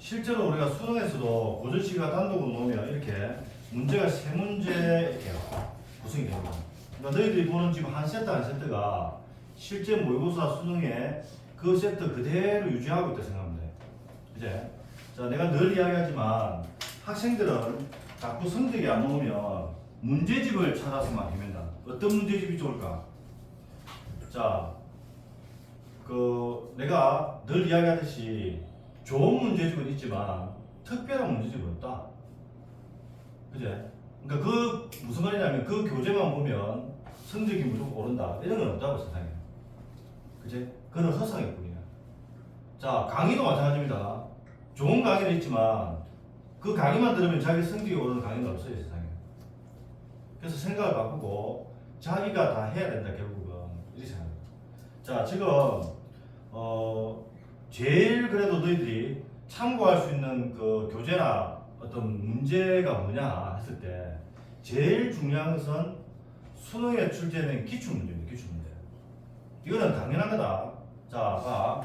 실제로 우리가 수능에서도 고전시가 단독으로 놓으면 이렇게 문제가 세 문제 이렇게 구성이 됩니다. 그러니까 너희들이 보는 지금 한 세트 한 세트가 실제 모의고사 수능에 그 세트 그대로 유지하고 있다 생각하면 돼. 이제 자, 내가 늘 이야기하지만 학생들은 자꾸 성적이 안 나오면 문제집을 찾아서만 헤맨다. 어떤 문제집이 좋을까? 자, 내가 늘 이야기하듯이 좋은 문제집은 있지만 특별한 문제집은 없다. 그제? 그러니까 그 무슨 말이냐면 그 교재만 보면 성적이 무조건 오른다. 이런 건 없다고 세상에. 그제? 그건 허상일 뿐이야. 자, 강의도 마찬가지입니다. 좋은 강의는 있지만 그 강의만 들으면 자기 성적이 오르는 강의는 없어요, 세상에. 그래서 생각을 바꾸고 자기가 다 해야 된다, 결국은. 이렇게 생각합니다. 자, 지금 제일 그래도 너희들이 참고할 수 있는 그 교재나 어떤 문제가 뭐냐 했을 때 제일 중요한 것은 수능에 출제된 기출문제입니다. 기출문제. 이거는 당연한 거다. 자, 봐.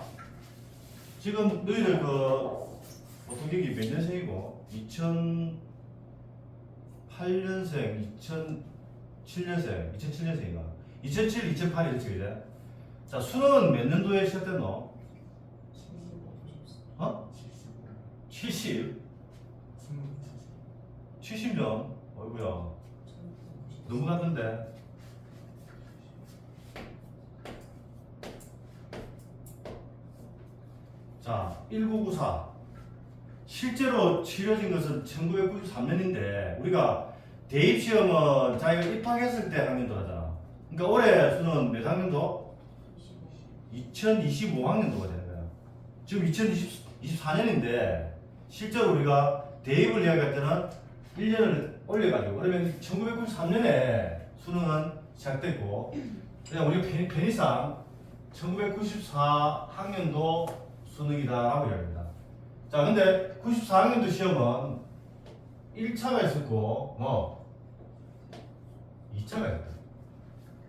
지금 너희들 보통 여기 몇 년생이고 2008년생, 2007년생, 2007년생인가? 2007, 2008 이렇게 그래. 자, 수능은 몇 년도에 시작됐노? 70? 70년? 어이구야. 너무 같은데. 자, 1994. 실제로 치러진 것은 1993년인데, 우리가 대입시험은 자기가 입학했을 때 학년도 하잖아. 그러니까 올해 수능 몇 학년도? 2025학년도가 되는 거야. 지금 2024년인데, 실제로 우리가 대입을 이야기할 때는 1년을 올려가지고, 그러면 1993년에 수능은 시작됐고, 그냥 우리가 편의상 1994학년도 수능이다라고 이야기합니다. 자, 근데 94학년도 시험은 1차가 있었고, 2차가 있었다.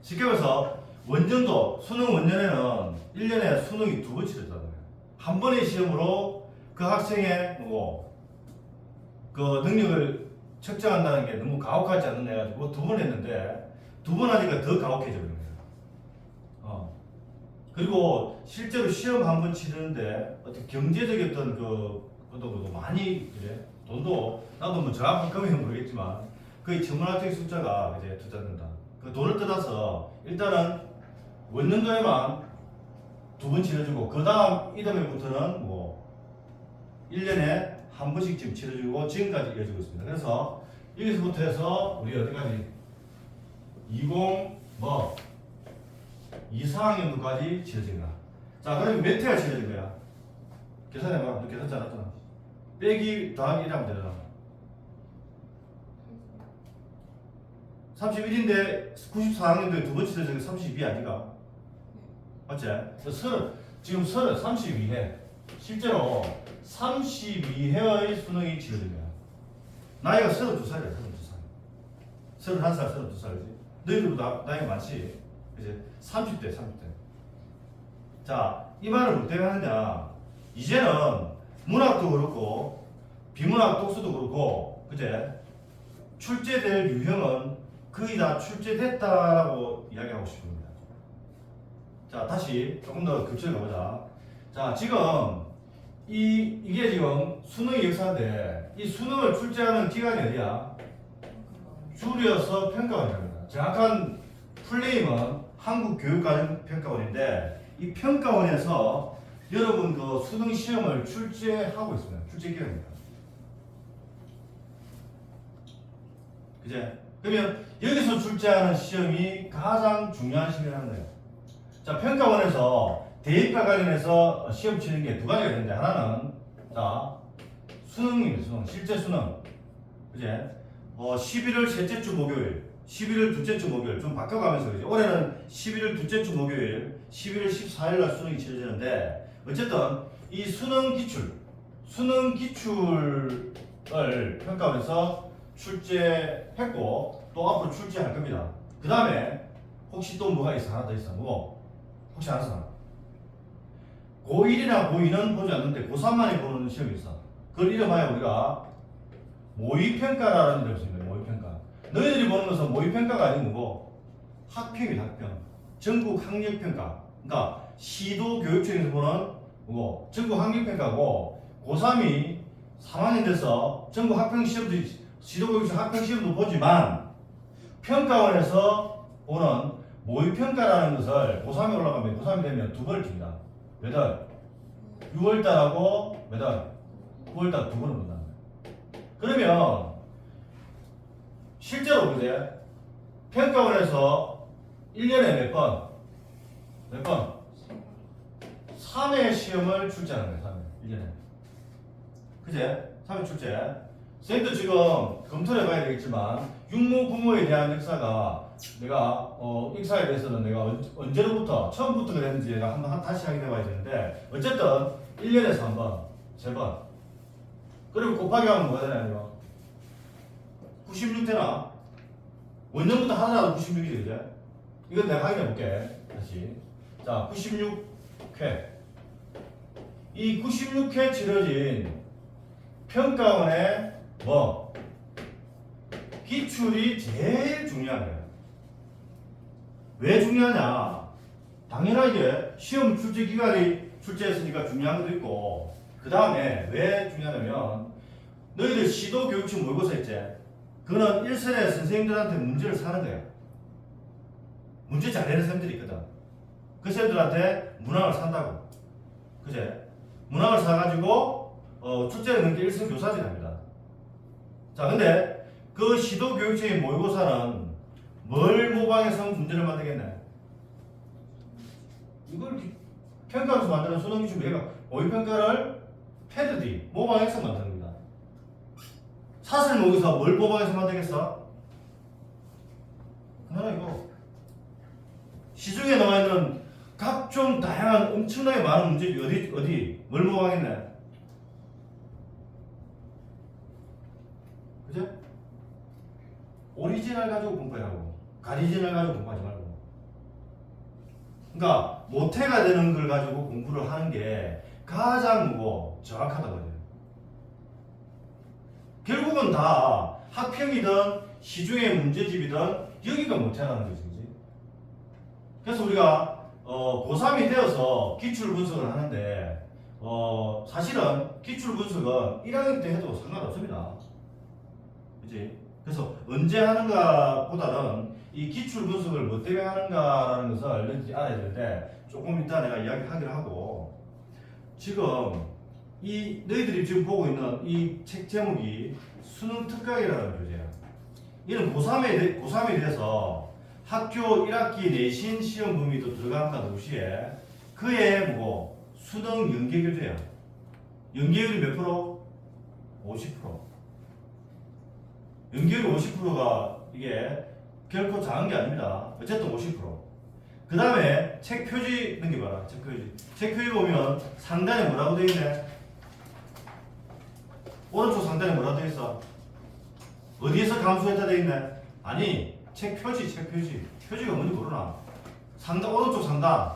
쉽게 말해서 원전도, 수능 원전에는 1년에 수능이 2번 치러졌다는 거예요. 한 번의 시험으로 그 학생의 그 능력을 측정한다는 게 너무 가혹하지 않느냐 해가지고 2번 했는데 2번 하니까 더 가혹해져 버린 거예요. 그리고 실제로 시험 한 번 치르는데 어떤 경제적인 어떤 것도 많이 그래. 돈도 나도 뭐 정확한 금액은 모르겠지만 거의 천문학적인 숫자가 이제 투자된다. 그 돈을 뜯어서 일단은 원년도에만 2번 치러주고 그 다음 이듬해부터는 1년에 한 번씩 지금 치러주고 지금까지 이어지고 있습니다. 그래서 여기서부터 해서 우리 어디까지 24학년도까지 치러진 거야. 자, 그러면 몇 회가 치러진 거야? 계산해봐. 너 계산 잘했잖아. 빼기 더하기 1 하면 되잖아. 31인데 94학년도에 2번 치러진 게 32 아니가? 맞지? 지금 32회. 실제로 32회의 수능이 치러진 거야. 나이가 32살이야, 32살. 31살, 32살이지. 너희들보다 나이가 많지? 이제 30대. 자, 이 말을 뭘 때문에 하느냐. 이제는 문학도 그렇고, 비문학 독서도 그렇고, 그제? 출제될 유형은 거의 다 출제됐다라고 이야기하고 싶습니다. 자, 다시 조금 더 급제를 가보자. 자, 지금 이게 지금 수능의 역사인데 이 수능을 출제하는 기관이 어디야? 줄여서 평가원입니다. 정확한 풀네임은 한국교육과정평가원인데 이 평가원에서 여러분 그 수능 시험을 출제하고 있습니다. 출제 기관입니다. 그제? 그러면 여기서 출제하는 시험이 가장 중요한 시험이라는 거예요. 자, 평가원에서 대입과 관련해서 시험 치는 게 두 가지가 있는데 하나는 자 수능입니다. 수능. 실제 수능. 그제? 11월 셋째 주 목요일, 11월 둘째 주 목요일 좀 바꿔가면서 그지? 올해는 11월 둘째 주 목요일, 11월 14일 날 수능이 치러지는데 어쨌든 이 수능 기출을 평가원에서 출제했고 또 앞으로 출제할 겁니다. 그 다음에 혹시 또 뭐가 있어? 하나 더 있어. 혹시 알았어? 고1이나 고2는 보지 않는데 고3만이 보는 시험이 있어. 그걸 이름하여 우리가 모의평가라는 이름을 씁니다. 모의평가. 너희들이 보는 것은 모의평가가 아닌 거고 학평이다. 학평. 전국 학력평가. 그러니까 시도교육청에서 보는 뭐 전국 학력평가고 고3이 3학년 돼서 전국 학평시험도 시도교육청 학평시험도 보지만 평가원에서 보는 모의평가라는 것을 고3에 올라가면 고3이 되면 두 번을 줍니다. 몇 월? 6월달하고 몇 월? 9월달 두 번을 본다. 그러면 실제로 그제 평가원에서 1년에 몇 번? 몇 번? 3회 시험을 출제하는 거예요. 3회. 1년에. 그제? 3회 출제. 선생님도 지금 검토를 해봐야 되겠지만 육모 부모에 대한 역사가 내가 역사에 대해서는 내가 언제로부터 처음부터 그랬는지 내가 한번 다시 확인해 봐야 되는데 어쨌든 1년에서 한 번, 3번 그리고 곱하기 하면 뭐가 되나요? 96 되나? 원년부터 하나라도 96이 되죠? 이건 내가 확인해 볼게. 다시. 자, 96회. 이 96회 치러진 평가원의 뭐? 기출이 제일 중요한 거예요. 왜 중요하냐? 당연하게 시험 출제 기간이 출제했으니까 중요한 것도 있고 그 다음에 왜 중요하냐면 너희들 시도교육청 모의고사 있지? 그거는 1선에 선생님들한테 문제를 사는 거야. 문제 잘 내는 선생님들이 있거든. 그 선생님들한테 문항을 산다고. 그제? 문항을 사가지고 출제를 넣는 게 1선 교사들이 합니다. 자, 근데 그 시도교육청의 모의고사는 뭘 모방해서 문제를 만들겠네? 이걸 평가로서 만드는 수능기준 얘가 모의평가를 패러디, 모방해서 만드는 겁니다. 사설 모의고사 뭘 모방해서 만들겠어? 그나마 이거 시중에 나와 있는 각종 다양한 엄청나게 많은 문제들이 어디 뭘 모방했네? 그죠? 오리지널 가지고 공부하라고. 가리지널 가지고 공부하지 말고. 그러니까 모태가 되는 걸 가지고 공부를 하는 게 가장 뭐고 정확하다고 해요. 결국은 다 학평이든 시중의 문제집이든 여기가 모태라는 거지. 그치? 그래서 우리가 고3이 되어서 기출 분석을 하는데 사실은 기출 분석은 1학년 때 해도 상관없습니다. 그치? 그래서 언제 하는가 보다는 이 기출 분석을 뭐 때문에 하는가라는 것을 알아야 되는데 조금 이따 내가 이야기하기로 하고 지금 이 너희들이 지금 보고 있는 이 책 제목이 수능 특강이라는 교재야. 이는 고3에 대해서 학교 1학기 내신 시험 범위도 들어간다 동시에 그의 뭐 수능 연계 교재야. 연계율이 몇 프로? 50%. 연계율 50%가 이게 결코 작은 게 아닙니다. 어쨌든 50%. 그 다음에 책 표지 넘겨봐라. 책 표지. 책 표지 보면 상단에 뭐라고 되어 있네? 오른쪽 상단에 뭐라고 되어 있어? 어디에서 감수했다 되어 있네? 아니, 책 표지, 책 표지. 표지가 뭔지 모르나? 상단, 오른쪽 상단.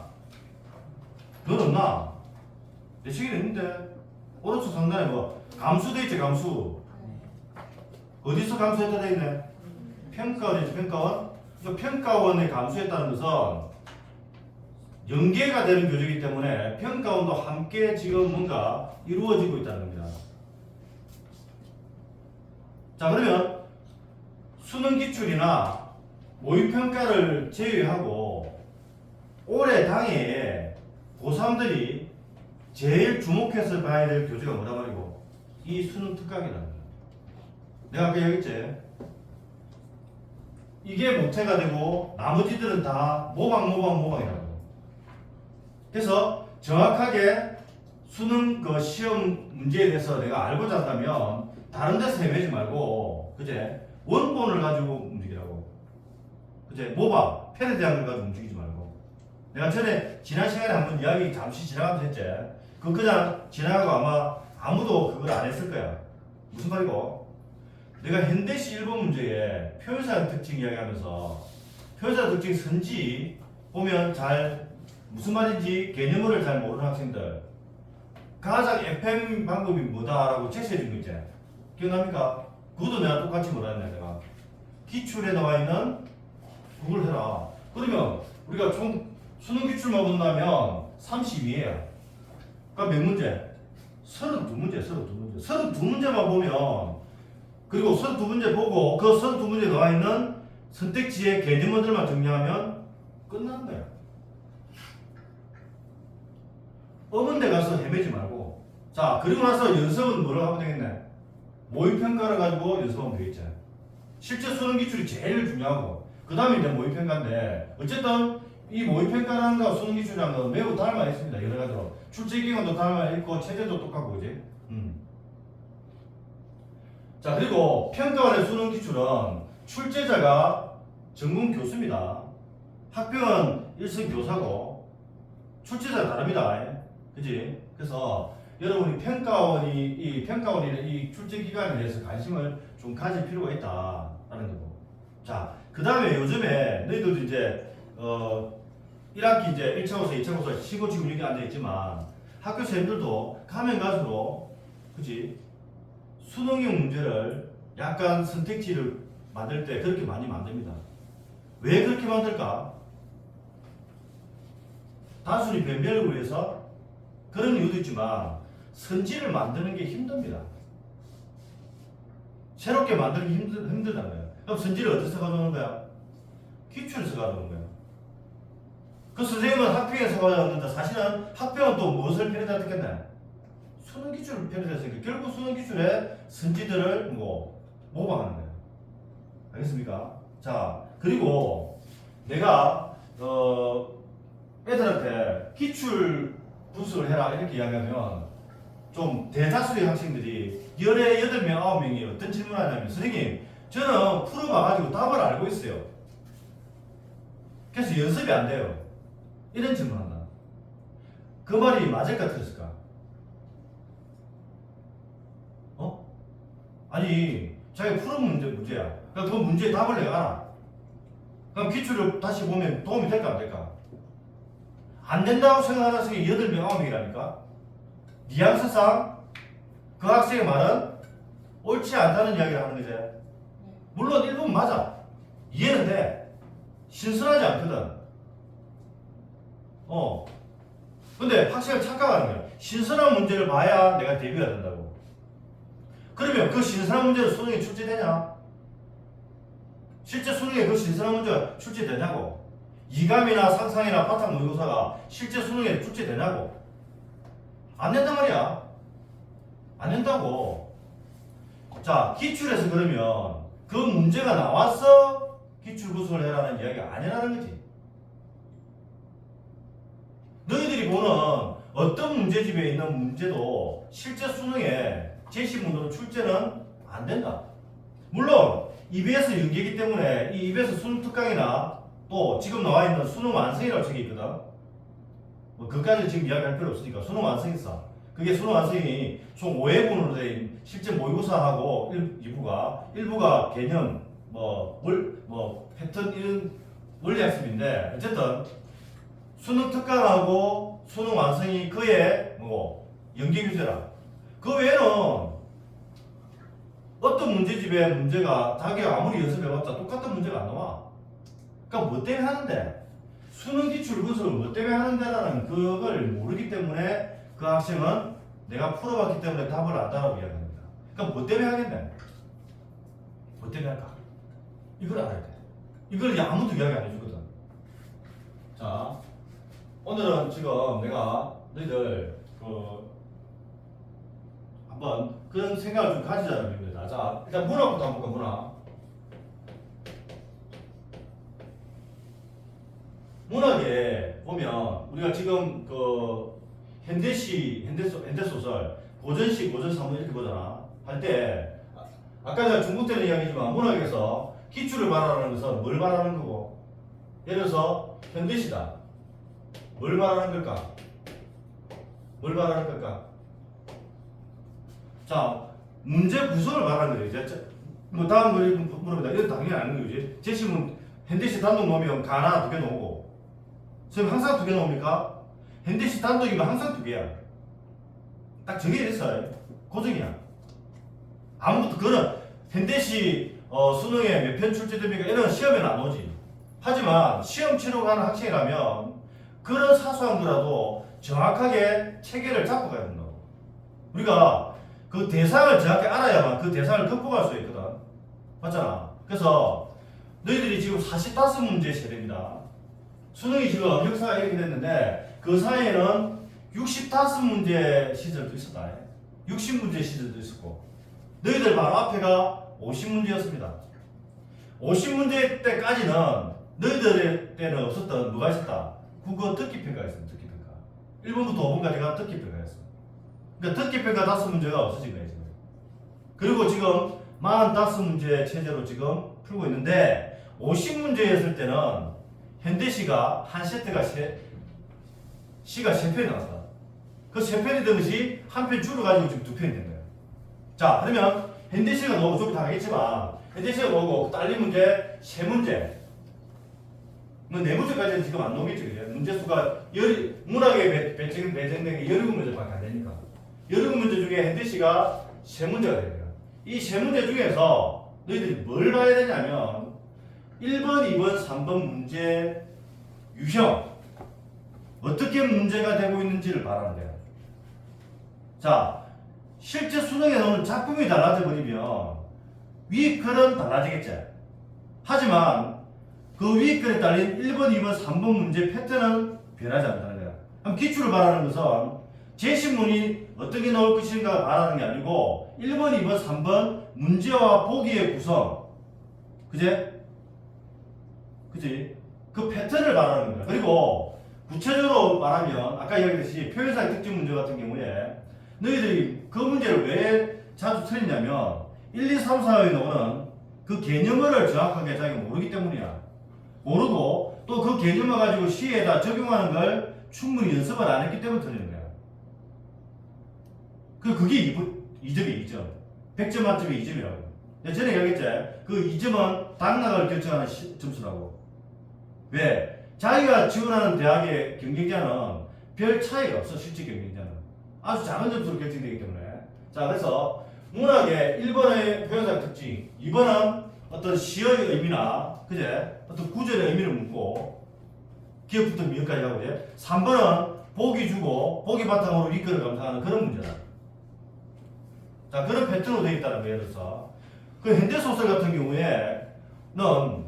넌 없나? 내 책에는 있는데. 오른쪽 상단에 뭐? 감수 되어 있지, 감수. 어디서 감수했다 되어 있네? 평가원이지, 평가원. 평가원에 감수했다는 것은 연계가 되는 교재이기 때문에 평가원도 함께 지금 뭔가 이루어지고 있다는 겁니다. 자, 그러면 수능 기출이나 모의평가를 제외하고 올해 당해에 고3들이 제일 주목해서 봐야 될 교재가 뭐라 말이고 이 수능 특강이라는 거예요. 내가 아까 얘기했지? 이게 모태가 되고 나머지들은 다 모방이라고. 그래서 정확하게 수능 그 시험 문제에 대해서 내가 알고자 한다면 다른 데서 헤매지 말고 그제 원본을 가지고 움직이라고. 그제 모방, 패러디한 걸 가지고 움직이지 말고. 내가 전에 지난 시간에 한번 이야기 잠시 지나가면서 했지. 그냥 지나가고 아마 아무도 그걸 안 했을 거야. 무슨 말이고? 내가 현대시 1번 문제에 표현사 특징 이야기하면서 표현사 특징 선지 보면 잘 무슨 말인지 개념을 잘 모르는 학생들 가장 FM 방법이 뭐다라고 제시해 준 거 있지? 기억납니까? 그것도 내가 똑같이 뭐라 했냐 내가. 기출에 나와 있는 그걸 해라. 그러면 우리가 총 수능 기출만 본다면 32예요. 그러니까 몇 문제? 32문제, 32문제. 32문제만 보면, 그리고 32문제 보고 그 32문제에 나와 있는 선택지의 개념들만 정리하면 끝나는 거야. 어문 데 가서 헤매지 말고. 자, 그리고 나서 연습은 뭐를 하면 되겠네? 모의평가를 가지고 연습하면 되겠지. 실제 수능 기출이 제일 중요하고, 그 다음에 이제 모의평가인데, 어쨌든 이 모의평가라는 거 수능 기출이라는 거 매우 닮아 있습니다. 여러 가지로. 출제기간도 닮아 있고, 체제도 똑같고, 그지? 자, 그리고 평가원의 수능 기출은 출제자가 전공 교수입니다. 학병은 일선 교사고, 출제자가 다릅니다. 그지? 그래서 여러분이 평가원이 이 출제 기간에 대해서 관심을 좀 가질 필요가 있다라는 거고. 자, 그 다음에 요즘에 너희들도 이제 1학기 이제 1차 고사, 2차 고사 쉬고 지금 여기 앉아 있지만 학교 선생님들도 가면 갈수록 그지? 수능형 문제를 약간 선택지를 만들 때 그렇게 많이 만듭니다. 왜 그렇게 만들까? 단순히 변별을 위해서 그런 이유도 있지만 선지를 만드는 게 힘듭니다. 새롭게 만드는 게 힘들다는 거예요. 그럼 선지를 어디서 가져오는 거야? 기출에서 가져오는 거예요. 그 선생님은 학평에서 가져왔는데 사실은 학평은 또 무엇을 편에다 듣겠나? 수능 기출을 편에다 했으니까 결국 수능 기출의 선지들을 모방하는 거예요. 알겠습니까? 자, 그리고 내가 애들한테 기출 분석을 해라 이렇게 이야기하면 좀 대다수의 학생들이 열에 8명, 9명이 어떤 질문을 하냐면 선생님 저는 풀어봐가지고 답을 알고 있어요. 그래서 연습이 안 돼요. 이런 질문을 한다. 그 말이 맞을까 틀렸을까? 아니 자기가 푸는 문제야. 그럼 그 문제의 답을 내가 알아. 그럼 기출을 다시 보면 도움이 될까 안 될까? 안 된다고 생각하는 학생이 8명, 9명이라니까? 뉘앙스상 그 학생의 말은 옳지 않다는 이야기를 하는 거지. 물론 일부분 맞아. 이해는 돼. 신선하지 않거든. 근데 학생을 착각하는 거야. 신선한 문제를 봐야 내가 대비가 된다고. 그러면 그 신선한 문제는 수능에 출제되냐? 실제 수능에 그 신선한 문제가 출제되냐고. 이감이나 상상이나 바탕 모의고사가 실제 수능에 출제되냐고. 안 된단 말이야. 안 된다고. 자, 기출에서 그러면 그 문제가 나왔어 기출 구술을 해라는 이야기가 아니라는 거지. 너희들이 보는 어떤 문제집에 있는 문제도 실제 수능에 제시문으로 출제는 안 된다. 물론 EBS 연계이기 때문에 이 EBS 수능 특강이나 또 지금 나와 있는 수능 완성이라고 책이 있거든. 그까지 지금 이야기할 필요 없으니까 수능 완성이 있어. 그게 수능 완성이 총 5회분으로 된 실제 모의고사하고 일부가 개념, 패턴 이런 원리학습인데 어쨌든 수능 특강하고 수능 완성이 그의 연계 규제라. 그 외에는 어떤 문제집의 문제가 자기가 아무리 연습해봤자 똑같은 문제가 안 나와. 그러니까 뭐 때문에 하는데? 수능 기출 분석을 뭐 때문에 하는데라는 그걸 모르기 때문에 그 학생은 내가 풀어봤기 때문에 답을 안다라고 이야기합니다. 그러니까 뭐 때문에 하겠네? 뭐 때문에 할까? 이걸 알아야 돼. 이걸 아무도 이야기 안 해주거든. 자, 오늘은 지금 내가 너희들 한번 그런 생각을 좀 가지자는 겁니다. 자, 일단 문학부터 한번 볼까, 문학. 문학에 보면 우리가 지금 현대소설, 고전시, 고전사문 이렇게 보잖아. 할 때 아까 제가 중국 때는 이야기지만 문학에서 기출을 말하는 것은 뭘 말하는 거고, 예를 들어서 현대시다. 뭘 말하는 걸까? 뭘 말하는 걸까? 자, 문제 구성을 말하는 거예요. 다음 거 물어봅니다. 이건 당연히 아는 거지. 제시문 현대시 단독 놓으면 가나 2개 놓고, 선생님 항상 2개 놓습니까? 현대시 단독이면 항상 2개야. 딱 정해져 있어요. 고정이야. 아무것도 그런 현대시 수능에 몇 편 출제됩니까? 이런 시험에는 안 오지. 하지만 시험 치러 가는 학생이라면 그런 사소한 거라도 정확하게 체계를 잡고 가야 된다고. 우리가 그 대상을 정확히 알아야만 그 대상을 극복할 수 있거든. 맞잖아. 그래서 너희들이 지금 45문제 세대입니다. 수능이 지금 역사가 이렇게 됐는데 그 사이에는 65문제 시절도 있었다. 60문제 시절도 있었고 너희들 바로 앞에가 50문제였습니다. 50문제 때까지는 너희들 때는 없었던 뭐가 있었다. 국어 듣기평가가 있었다. 듣기평가. 1번부터 5번까지가 듣기평가였어. 그러니까 듣기평가 5문제가 없어진 거예요. 지금. 그리고 지금 45문제 체제로 지금 풀고 있는데 50문제였을 때는 현대시가 한 세트가 시가 3편이 나왔다. 그 3편이 되듯이 한 편 줄여가지고 지금 2편이 된 거예요. 자, 그러면 현대시가 나오고 좀 당하겠지만 현대시가 나오고 딸린 문제 3문제 뭐 4문제까지는 지금 안 나오겠죠. 그죠? 문제 수가 문학에 배정된 게 17문제밖에 안 되니까 17문제 중에 현대시가 3문제가 됩니다. 이 3문제 중에서 너희들이 뭘 봐야 되냐면 1번, 2번, 3번 문제 유형 어떻게 문제가 되고 있는지를 봐라는 거예요. 자, 실제 수능에 나오는 작품이 달라져 버리면 위에 글은 달라지겠지. 하지만 그 위에 글에 딸린 1번, 2번, 3번 문제 패턴은 변하지 않는다는 거야. 그럼 기출을 말하는 것은 제시문이 어떻게 나올 것인가 말하는 게 아니고 1번, 2번, 3번 문제와 보기의 구성 그제? 그지? 그 패턴을 말하는 거야. 그리고 구체적으로 말하면 아까 이야기했듯이 표현상 특징 문제 같은 경우에 너희들이 그 문제를 왜 자주 틀리냐면 1, 2, 3, 4에 나오는 그 개념어를 정확하게 자기가 모르기 때문이야. 모르고 또 그 개념을 가지고 시에다 적용하는 걸 충분히 연습을 안 했기 때문에 틀리는 거야. 그게 2점이 2점. 100점 만점에 2점이라고. 전에 얘기했지? 그 2점은 당락을 결정하는 점수라고. 왜? 자기가 지원하는 대학의 경쟁자는 별 차이가 없어. 실제 경쟁자는. 아주 작은 점수로 결정되기 때문에. 자, 그래서 문학의 1번의 표현상 특징, 2번은 어떤 시의 의미나 그제? 어떤 구절의 의미를 묻고 기억부터 미역까지 하고 그제? 3번은 보기 주고 보기 바탕으로 윗글을 감상하는 그런 문제다. 자, 그런 패턴으로 되어 있다는 거예요. 예를 들어서 그 현대소설 같은 경우에는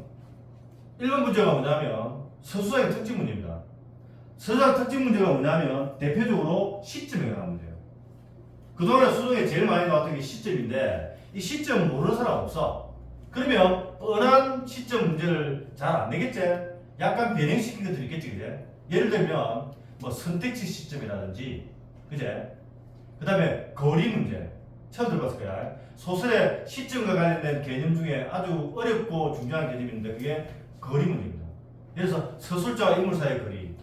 1번 문제가 뭐냐면 서술상의 특징 문제입니다. 서술상 특징 문제가 뭐냐면 대표적으로 시점에 관한 문제예요. 그동안에 수능에 제일 많이 나왔던 게 시점인데 이 시점 모르는 사람 없어. 그러면 뻔한 시점 문제를 잘 안 내겠지? 약간 변형시킨 것들이 있겠지, 그제? 예를 들면 뭐 선택지 시점이라든지, 그제? 그 다음에 거리 문제 처음 들어봤을 거야. 소설의 시점과 관련된 개념 중에 아주 어렵고 중요한 개념인데 그게 거리 문제입니다. 예를 들어서 서술자와 인물 사이의 거리,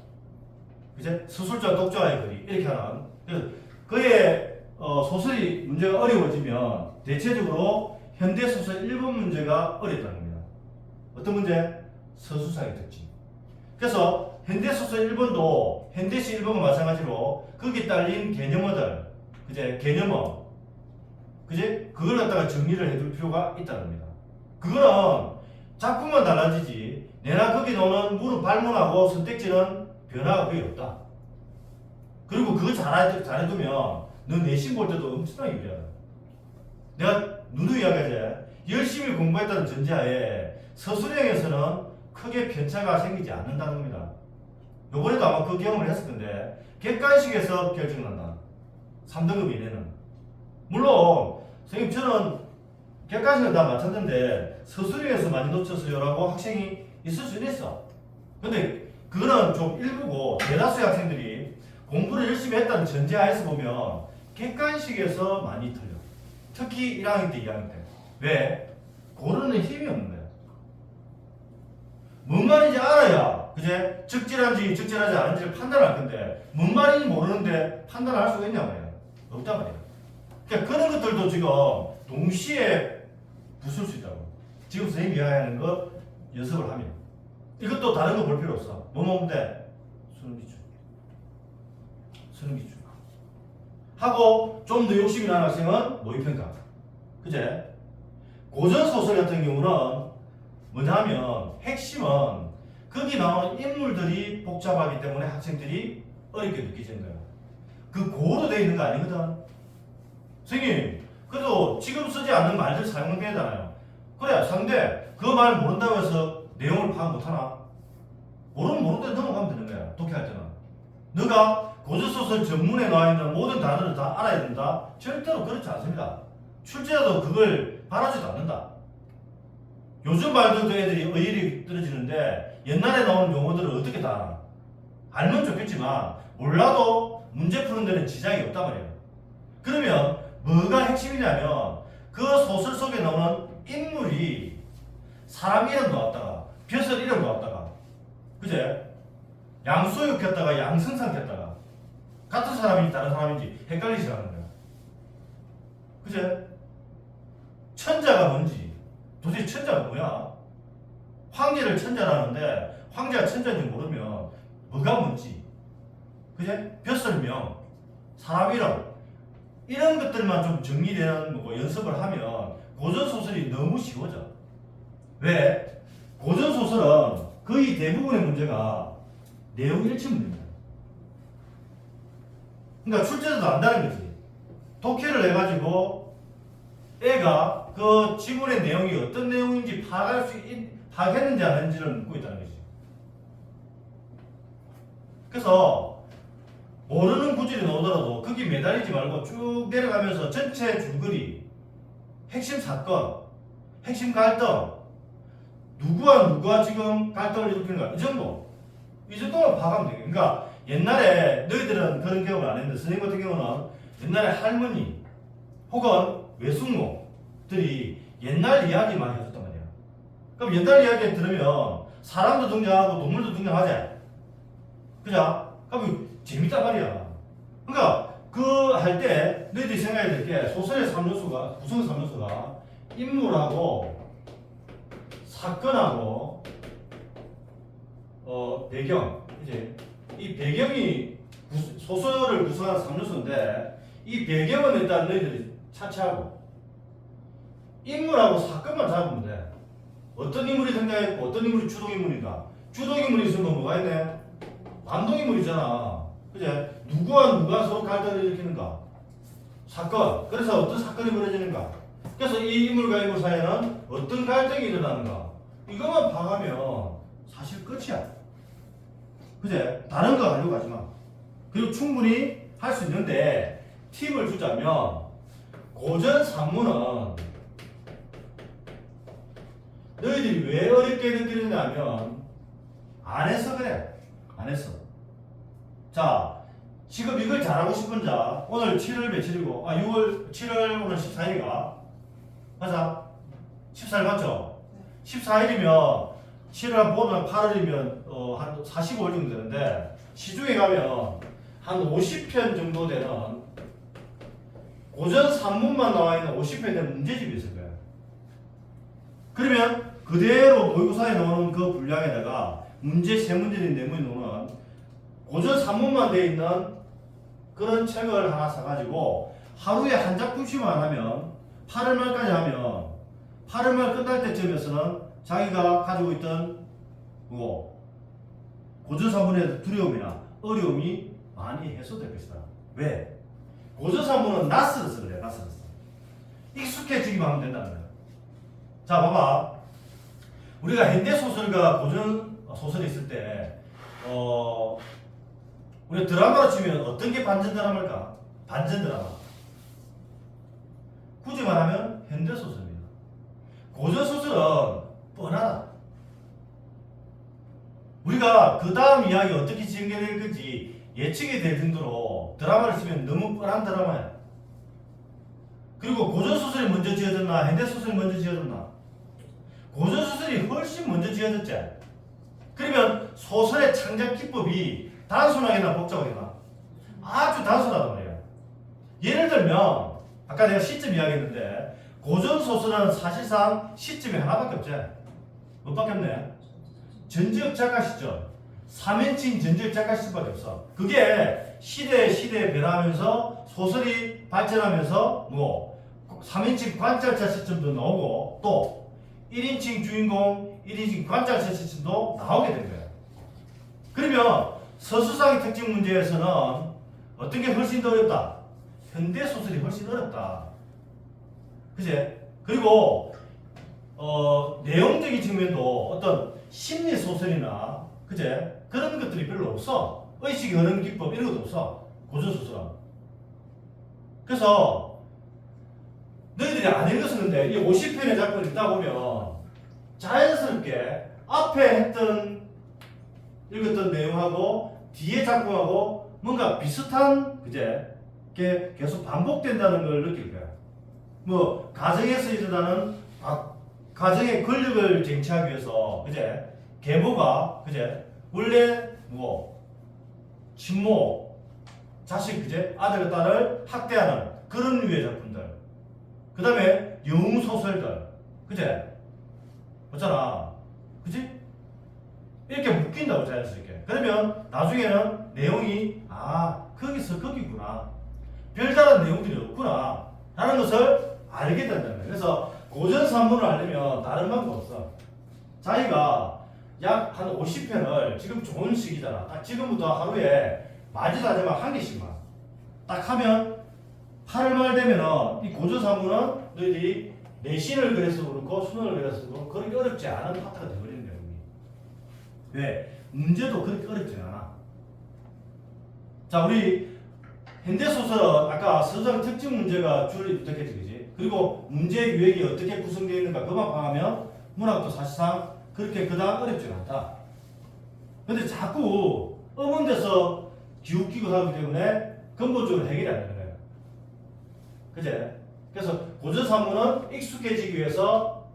그제? 서술자와 독자와의 거리 이렇게 하는. 그래서 그의 소설이 문제가 어려워지면 대체적으로 현대소설 1번 문제가 어렵다는 겁니다. 어떤 문제? 서술상의 특징. 그래서 현대소설 1번도 현대시 1번과 마찬가지로 거기에 딸린 개념어들, 그제? 개념어, 그제? 그걸 갖다가 정리를 해둘 필요가 있다는 겁니다. 그거는 작품만 달라지지 내가 거기 나오는 무릎 발문하고 선택지는 변화가 거의 없다. 그리고 그거 잘해두면 너 내신 볼 때도 엄청나게 유리하다. 내가 누누이 이야기하지. 열심히 공부했다는 전제하에 서술형에서는 크게 편차가 생기지 않는다는 겁니다. 요번에도 아마 그 경험을 했을 건데 객관식에서 결정난다. 3등급 이내는. 물론 선생님 저는 객관식은 다 맞췄는데 서술형에서 많이 놓쳤어요 라고 학생이 있을 수는 있어. 근데 그거는 좀 일부고 대다수의 학생들이 공부를 열심히 했다는 전제하에서 보면 객관식에서 많이 틀려. 특히 1학년 때, 2학년 때. 왜? 고르는 힘이 없는 거야. 뭔 말인지 알아야, 그제? 적절한지 적절하지 않은지를 판단할 건데, 뭔 말인지 모르는데 판단할 수가 있냐 말이야. 없단 말이야. 그러니까 그런 것들도 지금 동시에 부술 수 있다고. 지금 선생님이 이야기하는 거 연습을 하면. 이것도 다른 거 볼 필요 없어. 뭐 먹으면 돼? 수능 기출. 수능 기출. 하고 좀 더 욕심이 나는 학생은 모의평가. 그제? 고전소설 같은 경우는 뭐냐 하면 핵심은 거기 나오는 인물들이 복잡하기 때문에 학생들이 어렵게 느끼지는 거야. 그 고로 되어 있는 거 아니거든. 선생님, 그래도 지금 쓰지 않는 말들 사용하면 되잖아요. 그래, 상대 그 말 모른다고 해서 내용을 파악 못하나? 모르는데 넘어가면 되는 거야. 독해할 때는. 너가 고전소설 전문에 나와 있는 모든 단어를 다 알아야 된다? 절대로 그렇지 않습니다. 출제자도 그걸 바라지도 않는다. 요즘 말들도 애들이 의의력이 떨어지는데 옛날에 나온 용어들을 어떻게 다 알아? 알면 좋겠지만 몰라도 문제 푸는 데는 지장이 없단 말이에요. 그러면 뭐가 핵심이냐면 그 소설 속에 나오는 인물이 사람 이름 나왔다가 벼슬 이름 나왔다가 그제? 양소육 켰다가 양승상 켰다가 같은 사람인지 다른 사람인지 헷갈리지 않는 거야. 그제? 천자가 뭔지 도대체 천자가 뭐야? 황제를 천자라는데 황제가 천자인지 모르면 뭐가 뭔지 그제? 벼슬명 사람 이름 이런 것들만 좀 정리되는 뭐 연습을 하면 고전소설이 너무 쉬워져. 왜? 고전소설은 거의 대부분의 문제가 내용 일치 문제입니다. 그러니까 출제자도 안다는 거지. 독해를 해가지고 애가 그 지문의 내용이 어떤 내용인지 파악했는지 안 했는지를 묻고 있다는 거지. 그래서 모르는 구절이 나오더라도 거기 매달리지 말고 쭉 내려가면서 전체 줄거리, 핵심 사건, 핵심 갈등, 누구와 누가 지금 갈등을 일으키는가 이 정도만 파악하면 돼요. 그러니까 옛날에 너희들은 그런 경험을 안 했는데 선생님 같은 경우는 옛날에 할머니 혹은 외숙모들이 옛날 이야기 많이 해줬단 말이야. 그럼 옛날 이야기 들으면 사람도 등장하고 동물도 등장하지. 그죠? 그럼 재밌단 말이야. 그러니까 그 할 때 너희들이 생각해야 될 게 소설의 3요소가 구성 3요소가 인물하고 사건하고 배경 이제 이 배경이 소설을 구성하는 3요소인데 이 배경은 일단 너희들이 차치하고 인물하고 사건만 잡으면 돼. 어떤 인물이 등장했고 어떤 인물이 주동인물인가. 주동인물이 있으면 뭐가 있네? 반동인물이잖아. 그제? 누구와 누가 서로 갈등을 일으키는가? 사건. 그래서 어떤 사건이 벌어지는가? 그래서 이 인물과 인물 사이에는 어떤 갈등이 일어나는가? 이것만 봐가면 사실 끝이야. 그제? 다른 거 하려고 하지 마. 그리고 충분히 할 수 있는데 팁을 주자면 고전 산문은 너희들이 왜 어렵게 느끼느냐면 안 해서 그래. 안 했어. 자, 지금 이걸 잘하고 싶은 자, 오늘 7월 며칠이고, 6월, 7월 오늘 14일인가? 맞아? 14일 맞죠? 14일이면 7월 보면 8월이면 한 45일 정도 되는데 시중에 가면 한 50편 정도 되는 고전 산문만 나와 있는 50편 되는 문제집이 있을 거야. 그러면 그대로 모의고사에 나오는 그 분량에다가 문제 3문제든 4문제 나오는 고전 산문만 되어 있는 그런 책을 하나 사가지고 하루에 한 작품씩만 하면 8월 말까지 하면 8월 말 끝날 때쯤에서는 자기가 가지고 있던 고전 산문의 두려움이나 어려움이 많이 해소될 것이다. 왜? 고전 산문은 낯설어서 그래. 낯설어서 익숙해지기만 하면 된다는 거야. 자, 봐봐. 우리가 현대소설과 고전 소설이 있을 때 우리가 드라마로 치면 어떤 게 반전 드라마일까? 반전 드라마. 굳이 말하면 현대소설입니다. 고전 소설은 뻔하다. 우리가 그 다음 이야기 어떻게 진행될 건지 예측이 될 정도로 드라마를 쓰면 너무 뻔한 드라마야. 그리고 고전 소설이 먼저 지어졌나 현대소설이 먼저 지어졌나? 고전 소설이 훨씬 먼저 지어졌지. 그러면 소설의 창작 기법이 단순하게나 복잡하게나 아주 단순하단 말이에요. 예를 들면 아까 내가 시점 이야기했는데 고전 소설은 사실상 시점이 하나밖에 없지. 뭐밖에 없네? 전지적 작가 시점. 3인칭 전지적 작가 시점밖에 없어. 그게 시대에 변하면서 소설이 발전하면서 뭐 3인칭 관찰자 시점도 나오고 또 1인칭 주인공, 1인칭 관찰자 시점도 나오게 된 거예요. 그러면 서술상의 특징 문제에서는 어떤 게 훨씬 더 어렵다? 현대 소설이 훨씬 어렵다. 그제? 그리고 내용적인 측면도 어떤 심리 소설이나 그제? 그런 것들이 별로 없어. 의식 흐름 기법 이런 것도 없어. 고전 소설은. 그래서 너희들이 안 읽었었는데 이 50편의 작품을 읽다 보면 자연스럽게 앞에 읽었던 내용하고 뒤에 작품하고 뭔가 비슷한 그제 게 계속 반복된다는 걸 느낄 거야. 뭐 가정에서 일어나는 가정의 권력을 쟁취하기 위해서 그제 계모가 그제 원래 뭐 친모 자식 그제 아들 딸을 학대하는 그런 류의 작품들. 그 다음에 영웅 소설들 그제 맞잖아. 그지? 이렇게 묶인다고 자연스럽게. 그러면 나중에는 내용이 거기서 거기구나. 별다른 내용들이 없구나 라는 것을 알게 된다는 거예요. 그래서 고전 산문을 하려면 다른 방법 없어. 자기가 약 한 50편을 지금 좋은 시기잖아. 딱 지금부터 하루에 마지막에만 한 개씩만 딱 하면 8월 말 되면은 이 고전 산문은 너희들이 내신을 그래서 그렇고 수능을 그래서 그렇고 그렇게 어렵지 않은 파트가 되어버리는 거야. 왜? 문제도 그렇게 어렵지 않아. 자, 우리 현대소설은 아까 서적 특징 문제가 줄이 부탁했지, 그지? 그리고 문제 유형이 어떻게 구성되어 있는가 그만 파하면 문학도 사실상 그렇게 그다음 어렵지 않다. 근데 자꾸 어문 데서 기웃기고 하기 때문에 근본적으로 해결이 안 되는 거예요. 그제? 그래서 고전산문은 익숙해지기 위해서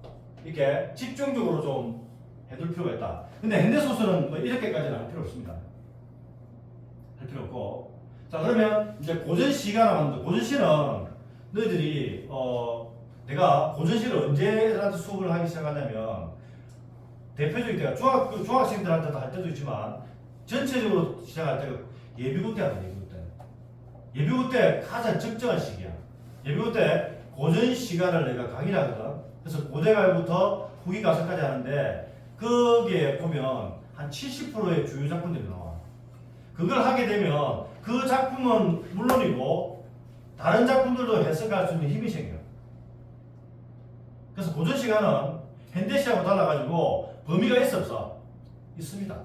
이렇게 집중적으로 좀 해둘 필요가 있다. 근데 현대소설은 뭐 이렇게까지는 할 필요 없습니다. 할 필요 없고. 자, 그러면 이제 고전시가 나왔는데, 고전시는 너희들이, 내가 고전시를 언제 애들한테 수업을 하기 시작하냐면, 대표적인 때가 중학생들한테도 할 때도 있지만, 전체적으로 시작할 때가 예비고 때 하거든, 예비고 때. 예비고 때 가장 적정한 시기야. 예비고 때 고전 시간을 내가 강의를 하거든. 그래서 고대갈부터 후기가설까지 하는데 거기에 보면 한 70%의 주요 작품들이 나와. 그걸 하게 되면 그 작품은 물론이고 다른 작품들도 해석할 수 있는 힘이 생겨. 그래서 고전 시간은 현대시하고 달라가지고 범위가 있어 없어? 있습니다.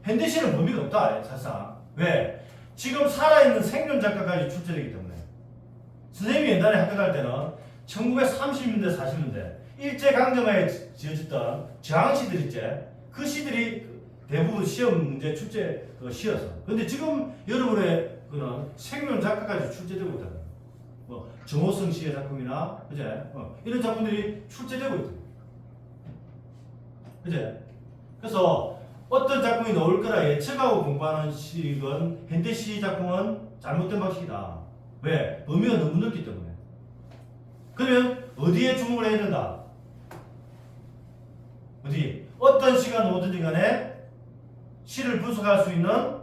현대시는 범위가 없다 사실상. 왜? 지금 살아있는 생존 작가까지 출제되기 때문에. 선생님이 옛날에 학교 다닐 때는 1930년대 40년대 일제강점하에 지어졌던 저항시들 있지? 그 시들이 대부분 시험 문제 출제 시였어. 근데 지금 여러분의 그런 생존 작가까지 출제되고 있다. 뭐 정호성 씨의 작품이나 그제? 이런 작품들이 출제되고 있다. 그제? 그래서 어떤 작품이 나올 거라 예측하고 공부하는 식은 현대시 작품은 잘못된 방식이다. 왜? 범위가 너무 넓기 때문에. 그러면 어디에 주목을 해야 된다? 어디? 어떤 시간 오든지 간에 시를 분석할 수 있는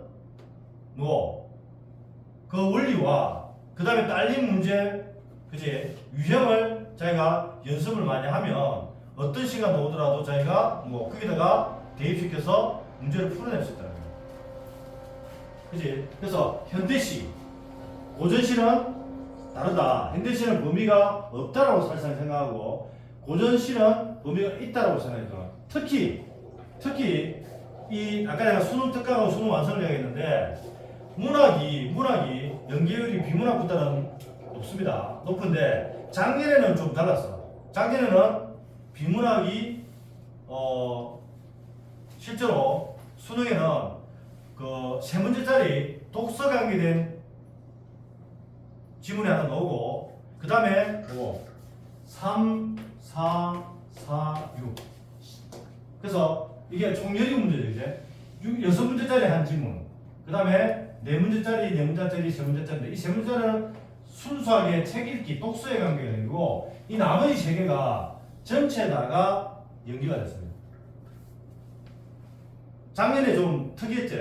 그 원리와 그 다음에 딸린 문제 그지? 유형을 자기가 연습을 많이 하면 어떤 시간 오더라도 자기가 거기다가 대입시켜서 문제를 풀어낼 수 있다는 거예요. 그지? 그래서 현대시 고전시는 다르다. 현대시는 범위가 없다라고 사실상 생각하고 고전시는 범위가 있다라고 생각해요. 특히 이 아까 내가 수능 특강하고 수능 완성을 이야기했는데 문학이 연계율이 비문학보다는 높습니다. 높은데 작년에는 좀 달랐어. 작년에는 비문학이 실제로 수능에는 그 3문제짜리 독서 관계된 지문이 하나 나오고 그 다음에 3, 4, 4, 6 그래서 이게 총 17문제죠 이제 6문제짜리 한 지문 그 다음에 4문제짜리 4문제짜리 3문제짜리인데 이 3문제짜리는 순수하게 책 읽기 독서에 관계가 되고 이 나머지 3개가 전체다가 연기가 됐습니다. 작년에 좀 특이했지.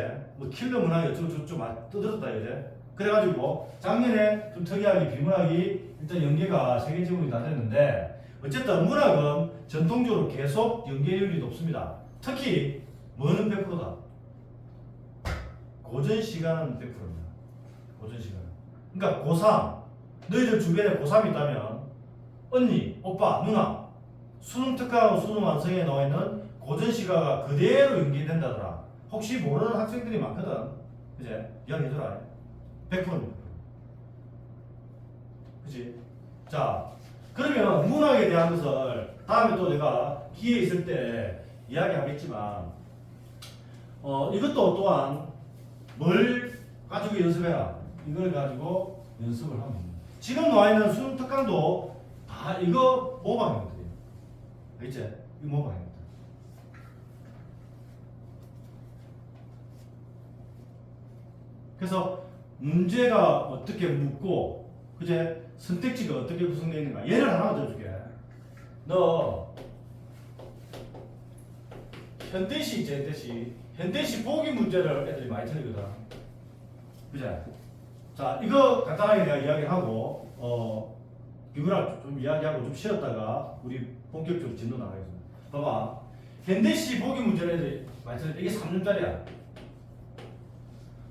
킬러 문학이 어쩌고저쩌고 막 떠들었다 이제. 그래가지고 작년에 좀 특이하게 비문학이 일단 연계가 세계 지문이 다 됐는데 어쨌든 문학은 전통적으로 계속 연계율이 높습니다. 특히 뭐는 100%다. 고전 시간은 100%입니다. 고전 시간. 그러니까 고3 너희들 주변에 고3이 있다면 언니, 오빠, 누나 수능 특강하고 수능 완성에 나와 있는 고전 시가가 그대로 연계된다더라. 혹시 모르는 학생들이 많거든. 그제? 이야기해줘라. 100%입니다. 그치? 자, 그러면 문학에 대한 것을 다음에 또 내가 기회 있을 때 이야기하겠지만, 이것도 또한 뭘 가지고 연습해라. 이걸 가지고 연습을 하면 됩니다. 지금 나와 있는 수능 특강도 다 이거 모방이거든요. 알겠지? 이거 모방입니다. 그래서 문제가 어떻게 묻고, 그제 선택지가 어떻게 구성되어 있는가. 예를 하나 들어줄게. 너 현대시 있지, 현대시 보기 문제를 애들이 많이 틀리거든. 그제? 자, 이거 간단하게 내가 이야기하고, 비문학 좀 이야기하고 좀 쉬었다가 우리 본격적으로 진도 나가겠습니다. 봐봐. 현대시 보기 문제를 애들이 많이 틀려. 이게 3년짜리야.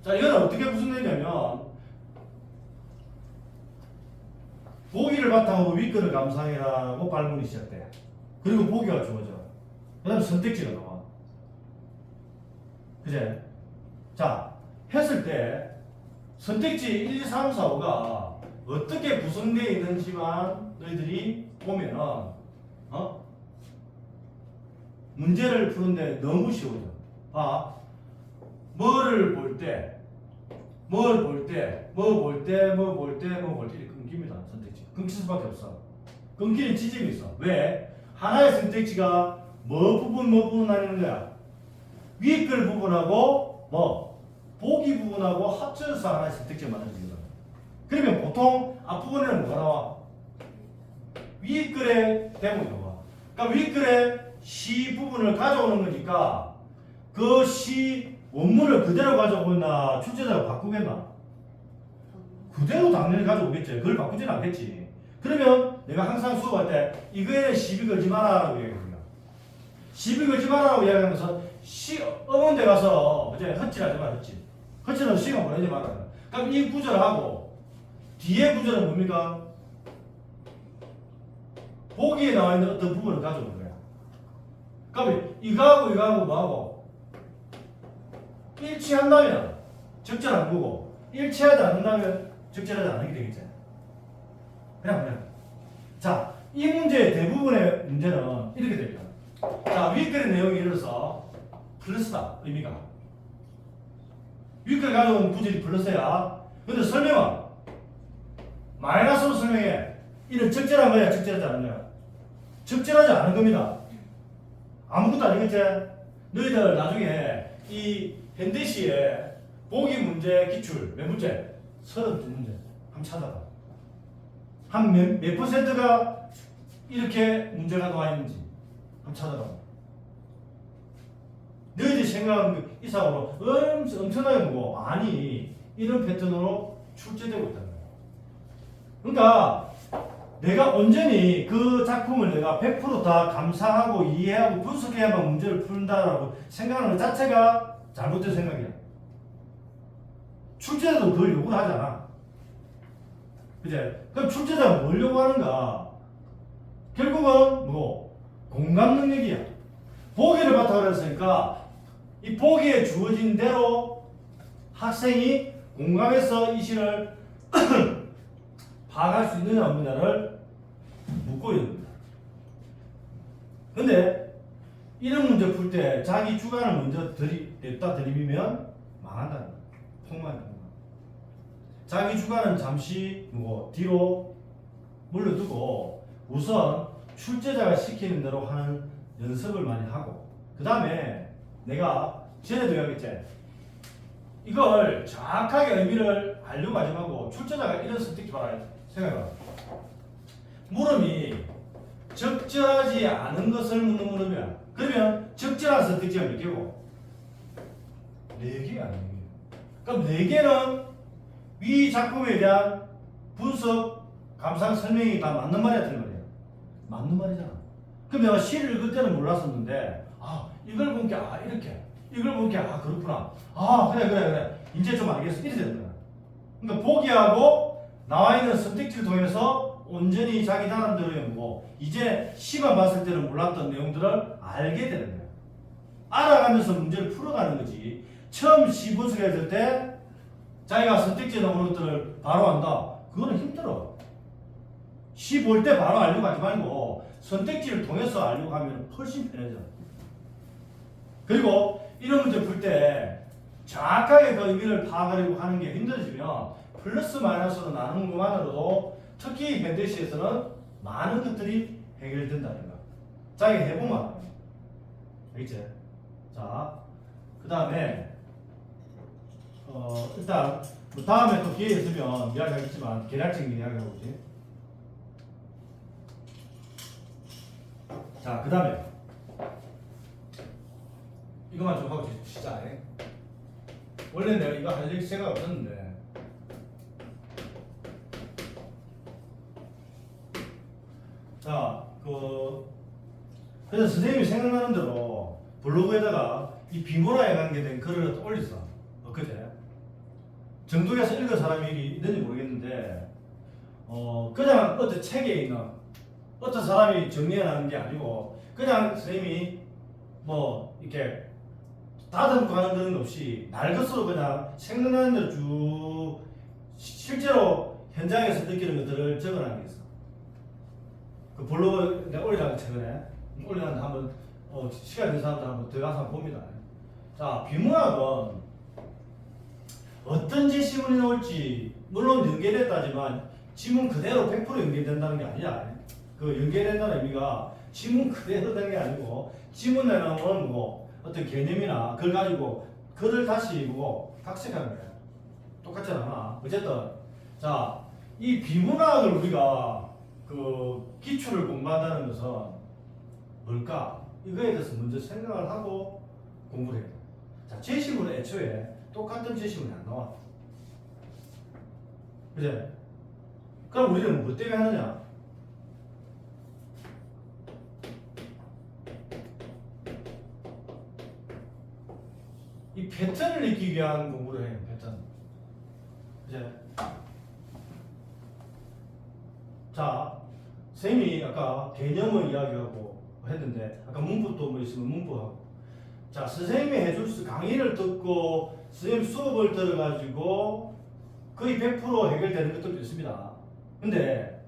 자, 이건 어떻게 구성되냐면, 보기를 바탕으로 윗글을 감상해라고 발문이 시작돼. 그리고 보기가 주어져. 그 다음에 선택지가 나와. 그제? 자, 했을 때 선택지 1, 2, 3, 4, 5가 어떻게 구성되어 있는지만 너희들이 보면은 문제를 푸는데 너무 쉬워져. 뭐를 볼 때, 뭘 볼 때, 뭐 볼 때 이렇게 끊깁니다. 선택지. 끊길 수밖에 없어. 끊기는 지점이 있어. 왜? 하나의 선택지가 뭐 부분 나뉘는 거야? 위에 글 부분하고 보기 부분하고 합쳐서 하나의 선택지가 만들어집니다. 그러면 보통 앞부분에는 뭐가 나와? 위에 글의 대목이 나와. 그러니까 위에 글의 시 부분을 가져오는 거니까 그 시 원문을 그대로 가져오나 출제자가 바꾸겠나? 그대로 당연히 가져오겠지. 그걸 바꾸진 않겠지. 그러면 내가 항상 수업할 때 이거에 시비 걸지 마라라고 얘기합니다. 시비 걸지 마라라고 이야기하는 것은 어문대 가서 이제 헛질하지 마라. 헛질하면 시간 보내지 마라. 그럼 이 구절을 하고 뒤에 구절은 뭡니까? 보기에 나와 있는 어떤 부분을 가져오는 거야. 그럼 이거하고 뭐하고? 일치한다면 적절한 거고 일치하지 않는다면 적절하지 않은 게 되겠지. 그냥. 자, 이 문제의 대부분의 문제는 이렇게 됩니다. 자, 윗글의 내용이 이래서 플러스다. 의미가. 윗글 가져온 구절이 플러스야. 근데 설명은 마이너스로 설명해. 이는 적절한 거야, 적절하지 않은 거야? 적절하지 않은 겁니다. 아무것도 아니겠지? 너희들 나중에 이 현대시의 보기 문제 기출 몇 문제? 32문제. 한번 찾아봐. 한 몇 퍼센트가 이렇게 문제가 나와 있는지 한번 찾아봐. 너희들이 생각하는 그 이상으로 엄청나게 무거워. 아니, 이런 패턴으로 출제되고 있다는 거야. 그러니까 내가 온전히 그 작품을 내가 100% 다 감상하고 이해하고 분석해야만 문제를 푼다라고 생각하는 것 자체가 잘못된 생각이야. 출제자도 그걸 요구를 하잖아. 그제? 그럼 출제자가 뭘 요구하는가? 결국은 공감 능력이야. 보기를 바탕으로 했으니까 이 보기에 주어진 대로 학생이 공감해서 이 시를 파악할 수 있느냐 없느냐를 묻고 있는 겁니다. 근데 이런 문제 풀 때 자기 주관을 먼저 들이밀면 망한다는 거야. 폭망한다. 자기 주관은 잠시 뒤로 물러두고 우선 출제자가 시키는 대로 하는 연습을 많이 하고 그 다음에 내가 전에도 이야기했지. 이걸 정확하게 의미를 알려고 하지 말고 출제자가 이런 선택지 봐라. 생각해봐. 물음이 적절하지 않은 것을 묻는 물음이야. 그러면 적절한 선택지가 몇 개고? 4개야, 4개. 그럼 4개는 위 작품에 대한 분석, 감상, 설명이 다 맞는 말이야, 틀린 말이야? 맞는 말이잖아. 그럼 내가 시를 읽을 때는 몰랐었는데, 아, 이걸 본 게, 아, 이렇게. 이걸 본 게, 아, 그렇구나. 아, 그래. 이제 좀 알겠어. 이렇게 되는 거야. 그러니까 보기하고 나와 있는 선택지를 통해서 온전히 자기 나름대로 연구고, 이제 시만 봤을 때는 몰랐던 내용들을 알게 되는 거야. 알아가면서 문제를 풀어가는 거지. 처음 시 분석했을 때 자기가 선택지에 나오는 것들을 바로 안다. 그거는 힘들어. 시 볼 때 바로 알려고 하지 말고 선택지를 통해서 알려고 하면 훨씬 편해져. 그리고 이런 문제 풀 때 정확하게 그 의미를 파악하려고 하는 게 힘들어지면 플러스 마이너스로 나누는 것만으로도 특히 현대시에서는 많은 것들이 해결된다는 거. 자기 해보면 알겠지? 자, 그 다음에 일단 뭐 다음에 또 기회 있으면 이야기하겠지만 계략적인 이야기 해보지. 자, 그 다음에 이것만 좀 하고 시작. 원래 내가 이거 할 생각 없었는데, 자, 그래서 선생님이 생각나는 대로 블로그에다가 이 비모라에 관계된 글을 올렸어. 엊그제. 정독에서 읽은 사람이 있는지 모르겠는데, 그냥 어떤 책에 있는 어떤 사람이 정리해놨는 게 아니고, 그냥 선생님이 뭐 이렇게 다듬고 하는 그런 거 없이 날 것으로 그냥 생각나는 대로 쭉 실제로 현장에서 느끼는 것들을 적어놓은 게 있어. 그 블로그 내가 올려놨 최근에 올려놨는데 한번 시간 있는 사람들 한번 들어가서 한번 봅니다. 자, 비문학은 어떤 지문이 나올지 물론 연계됐다지만 지문 그대로 100% 연계된다는 게 아니야. 그 연계된다는 의미가 지문 그대로 되는 게 아니고 지문에 나오는 뭐 어떤 개념이나 그걸 가지고 글을 다시 보고 각색하는 거야. 똑같지 않아. 어쨌든 자, 이 비문학을 우리가 그 기초를 공부한다는 것은 뭘까? 이거에 대해서 먼저 생각을 하고 공부를 해야 돼. 자, 제시문은 애초에 똑같은 제시문이 안 나와. 그래? 그럼 우리는 뭐 때문에 하느냐? 이 패턴을 익히기 위한 공부를 해요. 패턴. 이제 자, 선생님이 아까 개념을 이야기하고 했는데 아까 문법도 뭐 있으면 문법하고, 자, 선생님이 해줄 수 강의를 듣고 선생님 수업을 들어가지고 거의 100% 해결되는 것들도 있습니다. 근데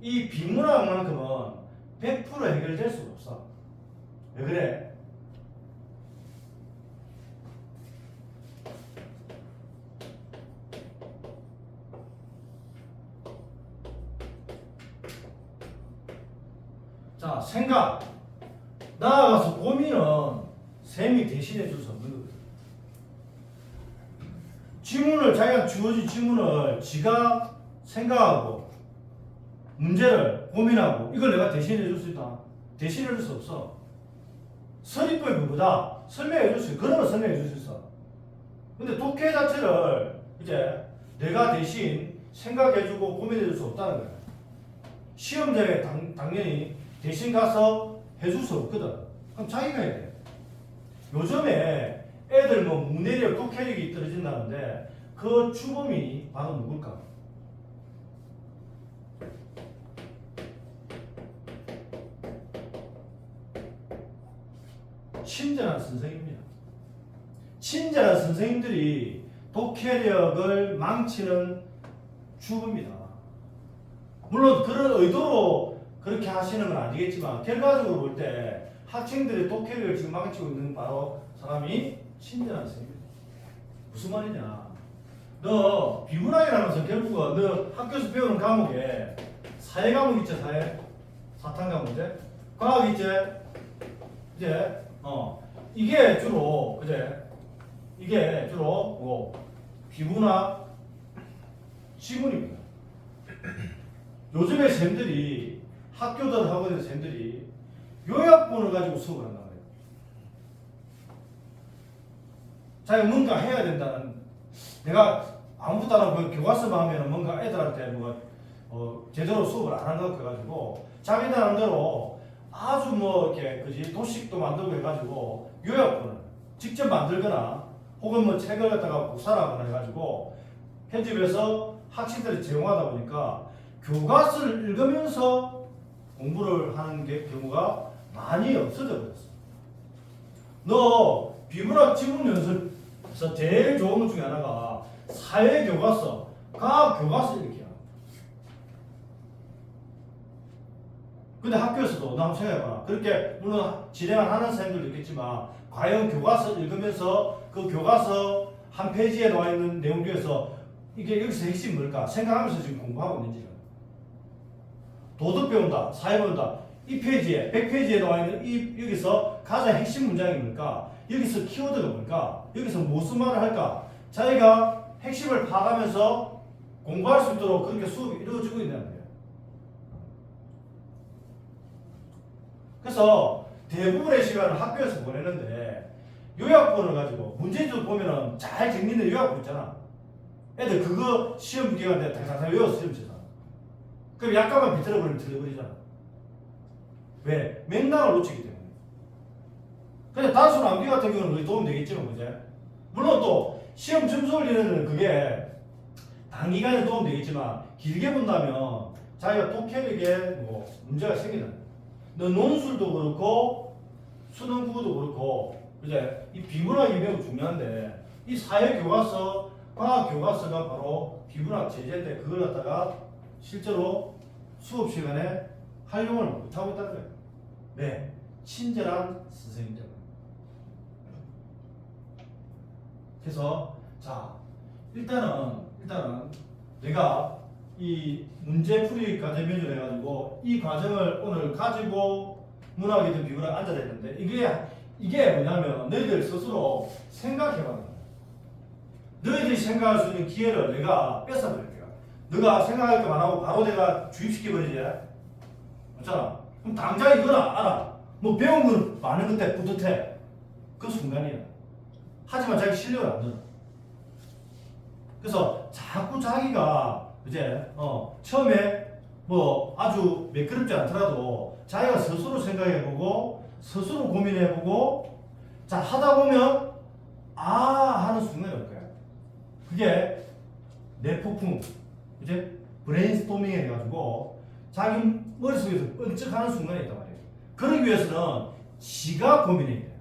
이 비문학만큼은 100% 해결될 수가 없어. 왜 그래? 자, 생각, 나아가서 고민은 쌤이 대신해 줄 수 없는 거거든. 지문을, 자기가 주어진 지문을 지가 생각하고 문제를 고민하고 이걸 내가 대신해 줄 수 있다? 대신해 줄 수 없어. 서리법이 그거다. 설명해 줄 수 있어. 그러면 설명해 줄 수 있어. 근데 독해 자체를 이제 내가 대신 생각해 주고 고민해 줄 수 없다는 거야. 시험장에 당연히 대신 가서 해줄 수 없거든. 그럼 자기가 해야 돼. 요즘에 애들 뭐 문해력, 독해력이 떨어진다는데 그 주범이 바로 누굴까? 친절한 선생님입니다. 친절한 선생님들이 독해력을 망치는 주범입니다. 물론 그런 의도로 그렇게 하시는 건 아니겠지만 결과적으로 볼 때 학생들의 독해력을 지금 망치고 있는 바로 사람이 친절한 선생님입니다. 무슨 말이냐? 너 비문학이라면서 결국은 너 학교에서 배우는 과목에 사회 과목 있지? 사탕 과목 이제 과학 있지? 이제 이게 주로 이게 주로 뭐 비문학 지문입니다. 요즘에 쌤들이 학교들 하고 있는 쌤들이 요약본을 가지고 수업을 한단 말이에요. 자기가 뭔가 해야 된다는, 내가 아무것도 안 하고 교과서만 하면 뭔가 애들한테 뭐 제대로 수업을 안 한 것 같아가지고 자기들 나름대로 아주 뭐 이렇게 그지 도식도 만들고 해가지고 요약본을 직접 만들거나 혹은 뭐 책을 갖다가 복사하거나 해가지고 편집해서 학생들이 제공하다 보니까 교과서를 읽으면서 공부를 하는 게 경우가 많이 없어져 버렸어. 너 비문학 지문 연습에서 제일 좋은 것 중에 하나가 사회 교과서, 과학 교과서 읽기야. 근데 학교에서도 나 한번 생각해봐. 그렇게 물론 진행을 하는 선생님들도 있겠지만 과연 교과서 읽으면서 그 교과서 한 페이지에 나와 있는 내용 중에서 이게 여기서 핵심이 뭘까 생각하면서 지금 공부하고 있는지를. 도덕 배운다, 사회 배운다. 이 페이지에 100페이지에 나와 있는 여기서 가장 핵심 문장이 뭘까? 여기서 키워드가 뭘까? 여기서 무슨 말을 할까? 자기가 핵심을 파악하면서 공부할 수 있도록 그렇게 수업이 이루어지고 있다는 거예요. 그래서 대부분의 시간을 학교에서 보내는데 요약본을 가지고 문제집 보면은 잘 정리된 요약본 있잖아. 애들 그거 시험 기간 때 다 외워서 시험 치잖아. 그럼 약간만 비틀어버리면 틀려버리잖아. 왜? 맥락을 놓치기 때문에. 근데 단순 암기 같은 경우는 도움 되겠지만, 그제? 물론 또 시험 점수 올리는 그게 단기간에 도움 되겠지만 길게 본다면 자기가 독해력에 뭐 문제가 생기는. 너 논술도 그렇고 수능 국어도 그렇고, 그제? 이 비문학이 매우 중요한데 이 사회 교과서, 과학 교과서가 바로 비문학 제재인데 그걸 갖다가 실제로 수업 시간에 활용을 못하고 있다는 거예요. 네, 친절한 선생님 때문에. 그래서 자 일단은 내가 이 문제풀이 과정 면접 해가지고 이 과정을 오늘 가지고 문학이든 비문학 앉아야 되는데 이게 뭐냐면 너희들 스스로 생각해봐야 돼. 너희들이 생각할 수 있는 기회를 내가 뺏어버릴게요. 너가 생각할 게 많아고 바로 내가 주입시켜버리지. 맞잖아. 그럼 당장 이거는 알아. 뭐 배운 건 많은 건데 뿌듯해. 그 순간이야. 하지만 자기 실력을 안 늘어. 그래서 자꾸 자기가 이제 처음에 뭐 아주 매끄럽지 않더라도 자기가 스스로 생각해보고 스스로 고민해보고 자 하다 보면 아 하는 순간이 올 거야. 그게 내폭풍, 이제 브레인스토밍 해가지고 자기 머릿속에서 번쩍하는 순간이 있단 말이에요. 그러기 위해서는 지가 고민해야 돼요.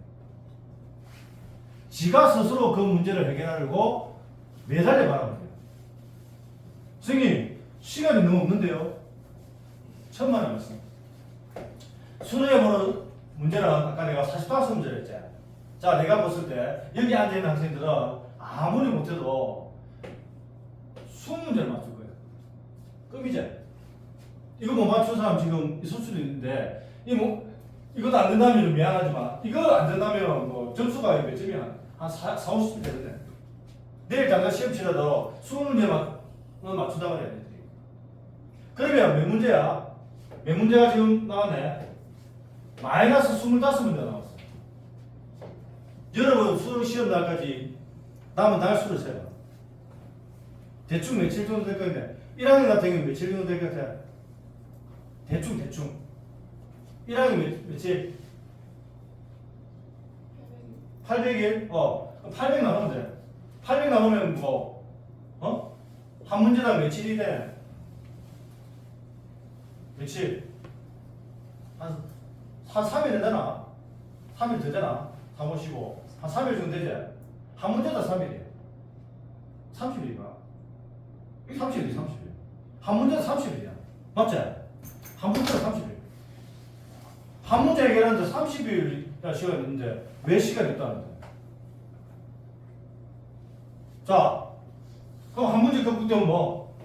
지가 스스로 그 문제를 해결하려고 매달려 봐야 돼요. 선생님, 시간이 너무 없는데요. 천만에 말씀. 수능에 보는 문제는 아까 내가 45문제를 했지. 자, 내가 봤을 때 여기 앉아있는 학생들은 아무리 못해도 20문제를 맞출 거예요. 급이제. 이거 못 맞춘 사람 지금 있을 수도 있는데 이것도 안 된다면 좀 미안하지만 이거 안 된다면 뭐 점수가 몇 점이야? 한 4, 50점 되는데 내일 당장 시험 치러도 20문제만 맞춘다고 해야 돼. 그러면 몇 문제야? 몇 문제가 지금 나왔네? 마이너스 25문제 나왔어. 여러분 수능 시험 날까지 남은 날수를 세봐. 대충 며칠 정도 될 건데 1학년 같은 경우는 며칠 정도 될 것 같아? 대충 1학년 며칠? 800일? 800 나누면 돼. 800 나누면 뭐 한 문제당 며칠이 돼? 며칠? 한 3일 되나? 3일 더 되나? 3, 5, 15. 한 3일 정도 되지? 한 문제당 3일이야. 30일인가? 30일. 한 문제당 30일이야. 맞지? 한 문제당 30일. 한 문제 해결하는데 30일 시간이 있는데 왜 시간이 있다는데? 자, 그럼 한 문제 겪으면 뭐?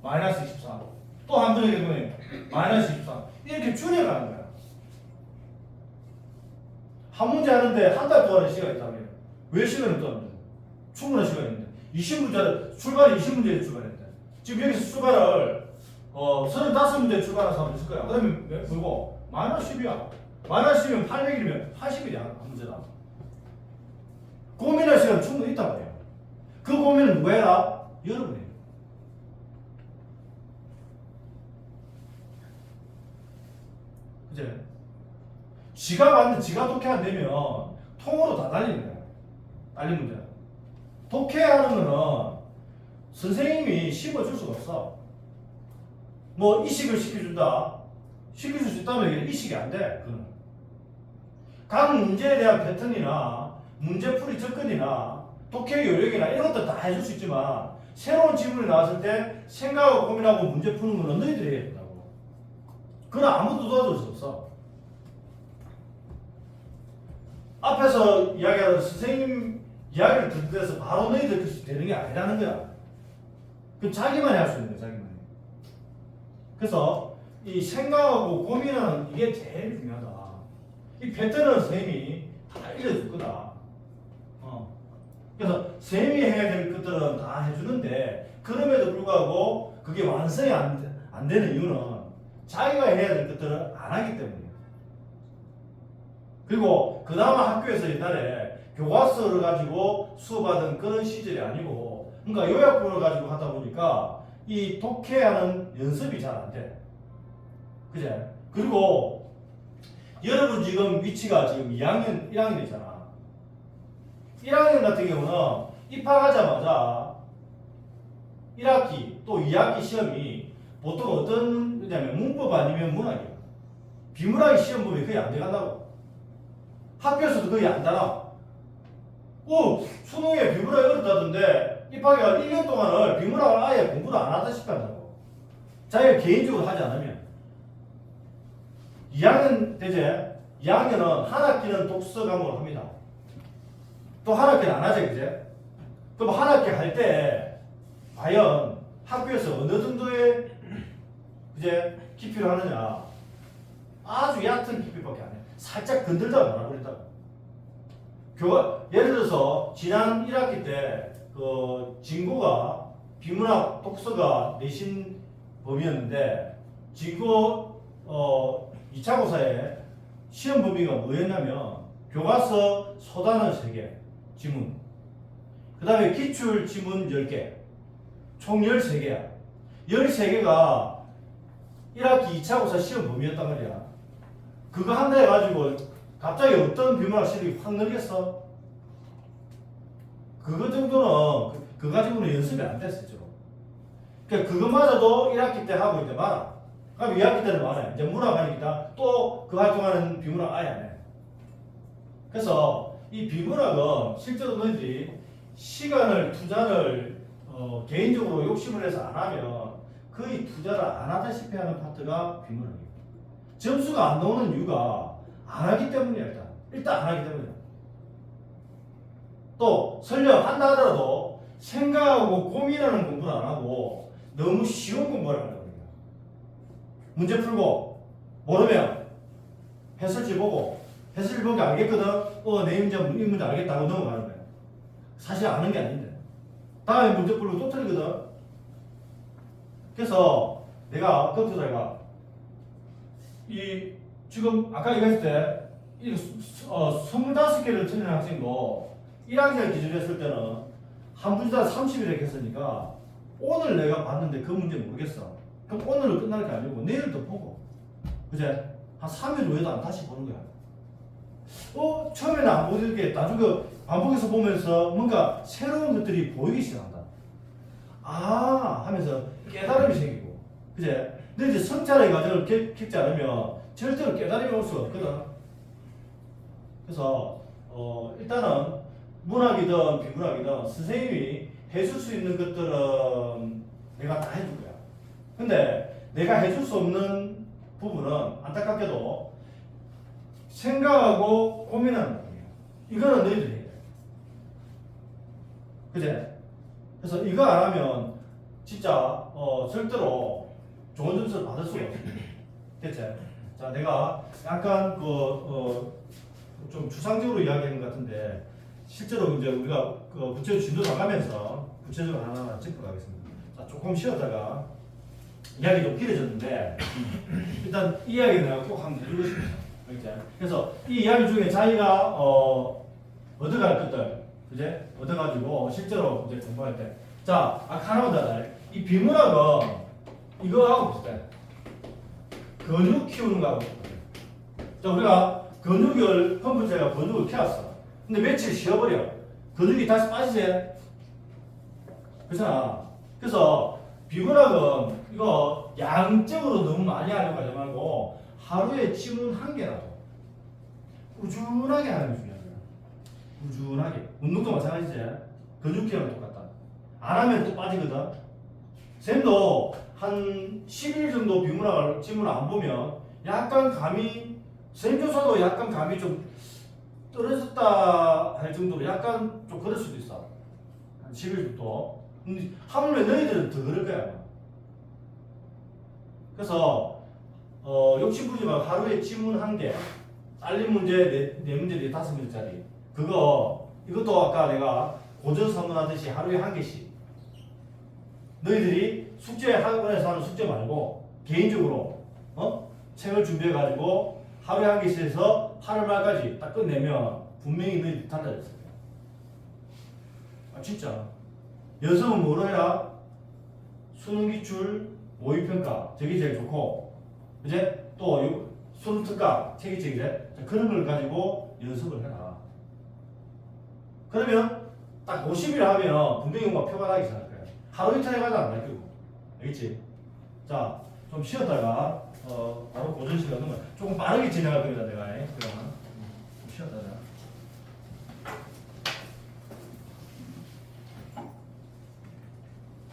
마이너스 24. 또 한 문제 겪으면 마이너스 24. 이렇게 줄여가는 거야. 한 문제 하는데 한 달 동안의 시간이 있다면 왜 시간이 없다는데? 충분한 시간이 있는데 20문제 출발이 20문제에 출발했대. 지금 여기서 출발을 35문제에 출발한 사람 있을 거야. 그러면 뭐고? 마이너스 10이야. 마이너스 10이면 800일이면 80일이야. 한 문제다. 고민할 시간 충분히 있단 말이야. 그 고민을 누가 해라? 여러분이에요. 그제? 지가 독해 안 되면 통으로 다 달리는 거야. 달린 문제. 독해하는 거는 선생님이 심어줄 수가 없어. 뭐 이식을 시켜준다. 시켜줄 수 있다면 이게 이식이 안 돼. 그건. 각 문제에 대한 패턴이나 문제풀이 접근이나 독해 요령이나 이런 것도 다 해줄 수 있지만 새로운 질문이 나왔을 때 생각하고 고민하고 문제 푸는 거는 너희들이 해야 된다고. 그건 아무도 도와줄 수 없어. 앞에서 이야기하던 선생님 이야기를 듣는 데서 바로 너희들 그렇게 되는 게 아니라는 거야. 그 자기만이 할 수 있는 거야, 자기만이. 그래서 이 생각하고 고민하는 이게 제일 중요하다. 이 패턴은 선생님이 다 알려줄 거다. 그래서 선생님이 해야 될 것들은 다 해주는데 그럼에도 불구하고 그게 완성이 안 되는 이유는 자기가 해야 될 것들을 안 하기 때문이에요. 그리고 그 다음 학교에서 옛날에 교과서를 가지고 수업하던 그런 시절이 아니고 그러니까 요약본을 가지고 하다 보니까 이 독해하는 연습이 잘 안 돼. 그제? 그리고 여러분 지금 위치가 지금 2학년, 1학년이잖아. 1학년 같은 경우는 입학하자마자 1학기 또 2학기 시험이 보통 어떤 거냐면 문법 아니면 문학이야. 비문학이 시험 보면 거의 안 돼간다고. 학교에서도 거의 안 달아. 수능에 비문학이 어렵다던데 입학해가 1년 동안을 비문학을 아예 공부를 안 하다시피 한다고. 자기가 개인적으로 하지 않으면. 2학년 되제 2학년은 한 학기는 독서 과목을 합니다. 또 한 학기는 안 하죠, 그제? 그럼 한 학기 할 때 과연 학교에서 어느 정도의 그제 깊이를 하느냐? 아주 얕은 깊이밖에 안 해. 살짝 건들다가 말아버린다고. 예를 들어서 지난 1학기 때 그 진고가 비문학 독서가 내신 범위였는데 진고 2차고사에 시험 범위가 뭐였냐면 교과서 소단원 3개 지문 그 다음에 기출 지문 10개 총 13개야. 13개가 1학기 2차고사 시험 범위였단 말이야. 그거 한다 해가지고 갑자기 어떤 비문학 실력이 확 늘겠어? 그거 정도는 그거 가지고는 연습이 안 됐었죠. 그러니까 그것마저도 1학기 때 하고 이제 말아. 그럼 2학기 때는 말아. 이제 문학 하니까 또 그 활동하는 비문학 아예 안 해. 그래서 이 비문학은 실제로 너희들이 시간을 투자를 개인적으로 욕심을 해서 안 하면 거의 투자를 안 하다시피 하는 파트가 비문학이에요. 점수가 안 나오는 이유가 안 하기 때문이야. 일단 안 하기 때문이야. 또 설령 한다 하더라도 생각하고 고민하는 공부를 안 하고 너무 쉬운 공부를 하는 거예요. 문제 풀고 모르면 해설지 보고 해설지 보기 알겠거든. 내 문제 이 문제 알겠다고 넘어가는 거야. 사실 아는 게 아닌데 다음에 문제 풀고 또 틀리거든. 그래서 내가 검토자가 이 지금 아까 얘기했을 때 25개를 틀린 학생도 1학년 기준으로 했을 때는 한 문제당 30일 했으니까 오늘 내가 봤는데 그 문제 모르겠어. 그럼 오늘은 끝날 게 아니고 내일도 보고 그제? 한 3일 후에도 안 다시 보는 거야. 처음에는 안 보이게 나중에 반복해서 보면서 뭔가 새로운 것들이 보이기 시작한다. 하면서 깨달음이 생기고 그제? 근데 이제 성찰의 과정을 겪지 않으면 절대로 깨달음이 올 수가 없거든. 그래서 일단은 문학이든 비문학이든 선생님이 해줄 수 있는 것들은 내가 다 해줄 거야. 근데 내가 해줄 수 없는 부분은 안타깝게도 생각하고 고민하는 부분이야. 이거는 너희들이 해야 돼. 그제? 그래서 이거 안 하면 진짜 절대로 좋은 점수를 받을 수가 없어. 됐지? 자, 내가 약간 좀 추상적으로 이야기하는 것 같은데 실제로 이제 우리가 구체적으로 진도 나가면서 구체적으로 하나 짚어가겠습니다. 자, 조금 쉬었다가 이야기 좀 길어졌는데 일단 이 이야기 내가 꼭 한번 해주고 싶습니다. 그래서 이 이야기 중에 자기가 얻어갈 것들, 그제? 얻어가지고 실제로 이제 공부할 때 자, 아까 하나만 더. 이 비문학은 이거하고 비슷해. 근육 키우는 거하고 비슷해. 자, 우리가 근육을, 펌프제가 근육을 키웠어. 근데 며칠 쉬어버려. 근육이 다시 빠지지? 그렇잖아. 그래서 비문학은 이거 양적으로 너무 많이 하려고 하지 말고 하루에 침은 한 개라도 꾸준하게 하는 게 중요한 거야. 꾸준하게. 운동도 마찬가지지. 근육 키우는 똑같다. 안 하면 또 빠지거든. 쌤도 한 10일 정도 비문학을 지문을 안 보면 약간 감이 쌤조차도 약간 감이 좀 떨어졌다 할 정도로 약간 좀 그럴 수도 있어. 한 10일 정도. 근데 하물며 너희들은 더 그럴 거야. 그래서 욕심 부리지 말고 하루에 지문 한 개, 딸린 문제 네 문제 5문제짜리 이것도 아까 내가 고전 선언하듯이 하루에 한 개씩. 너희들이 숙제 학원에서 하는 숙제 말고 개인적으로 책을 준비해 가지고 하루에 한 개씩 해서 8월 말까지 딱 끝내면 분명히 너희들이 달라졌을 거야. 아 진짜. 연습은 뭐로 해라? 수능 기출, 모의 평가 저게 제일 좋고 이제 또 수능 특강 체계적이래. 그런 걸 가지고 연습을 해라. 그러면 딱 50일 하면 분명히 뭔가 표가 나기 시작할 거야. 하루 이틀 해가지고 안 바뀌고. 알겠지? 자, 좀 쉬었다가 바로 고전 시간 하는 거야. 조금 빠르게 진행할 겁니다, 내가. 그러면 좀 쉬었다가.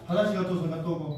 화장실 갔다 오고